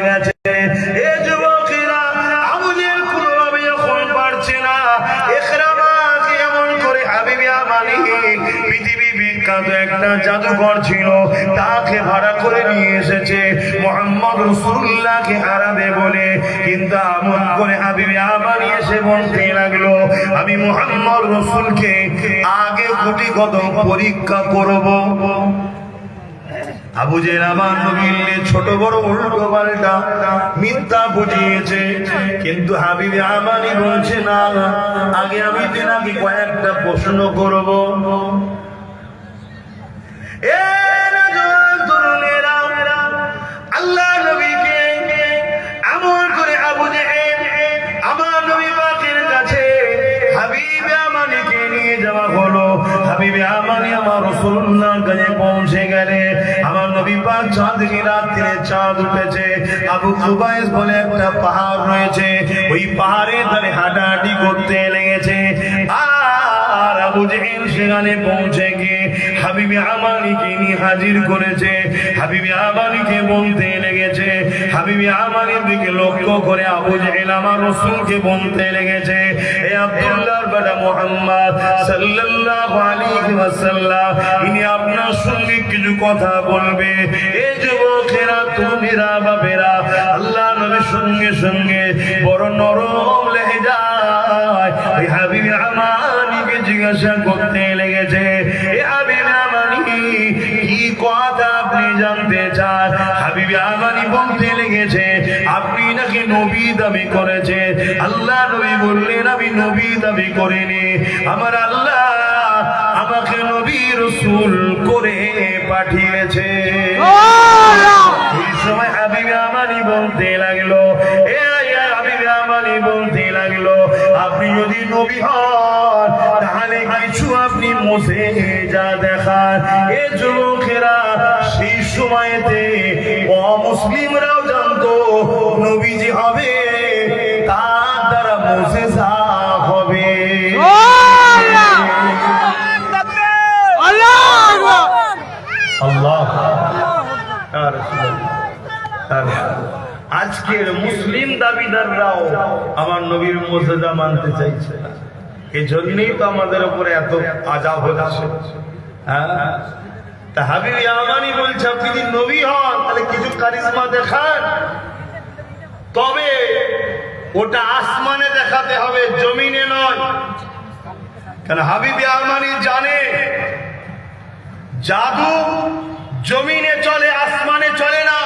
একটা জাদুঘর ছিল, তাকে ভাড়া করে নিয়ে এসেছে মুহাম্মদ রাসূলুল্লাহকে হারাবে বলে। কিন্তু এমন করে হাবিব আমানি এসে বলতে লাগলো, আমি মুহাম্মদ রাসূলকে আগে কোটি কদম পরীক্ষা করব। আবু জেহেল আমার নবীকে ছোট বড় উল্টো পাল্টা মিথ্যা বুঝিয়েছে, কিন্তু হাবিব আমানি বলছে না, আগে আমি তেনাকে কয়েকটা প্রশ্ন করব। আল্লাহ নবীকে এমন করে আবু জেহেল আমার নবী পাকের কাছে হাবিবে আমানিকে নিয়ে যাওয়া হলো। হাবিবে আমানি আমার রাসূলুল্লাহর কাছে পৌঁছে গেলে আমার নবী পাক চাঁদনি রাত্রে চাঁদ উঠেছে, আবু কুবাইস বলে একটা পাহাড় রয়েছে, ওই পাহাড়ে তারে হাঁটাহাঁটি করতে লেগেছে। আর আবু জেহেল সেখানে পৌঁছে গিয়ে হাবিবে আমানিকে নিয়ে হাজির করেছে। হাবিবে আমানিকে বলতে লেগেছে, হাবিবে আমানির দিকে লক্ষ্য করে আবু জেহেল আমার রাসূলকে বলতে লেগেছে, হে আব্দুল্লাহর বেটা মুহাম্মদ সাল্লাল্লাহু আলাইহি ওয়াসাল্লাম, ইনি আপনার সঙ্গে কিছু কথা বলবে। এই যুবকেরা, তুমিরা, বাবেরা, আল্লাহ নবীর সঙ্গে সঙ্গে বড় নরম লেহেজায় ওই হাবিবে আমানিকে জিজ্ঞাসা করতে লেগেছে, এ হাবিবে আমানি, কি কথা আপনি জানতে চান? হাবিবে আমানি বলতে লেগেছে, আপনি নাকি নবী দাবি করেছে। আল্লাহ নবী বললেন, আমি নবী দাবি করিনি, আমার আল্লাহ আমাকে নবী রাসূল করে পাঠিয়েছে। এই সময় হাবিবে আমানি বলতে লাগলো, হাবিবে আমানি বলতে লাগলো, আপনি যদি নবী হন তাহলে কিছু আপনি মুজিজা দেখান। এ যুবকেরা সেই সময়তে অমুসলিমরাও জানতো নবীজি হবে, তার দ্বারা মুজিজা হবে। আল্লাহ আজকের মুসলিম দাবিদাররাও আমার নবীর মুজিজা মানতে চাইছে না, এই জন্যই তো আমাদের উপরে এত আযাব হচ্ছে। হ্যাঁ, তা হাবিবে আমানি বলছে, আপনি যদি নবী হন তাহলে কিছু কারিশমা দেখান, তবে ওটা আসমানে দেখাতে হবে, জমিনে নয়। কারণ হাবিবে আমানি জানে জাদু জমিনে চলে, আসমানে চলে না।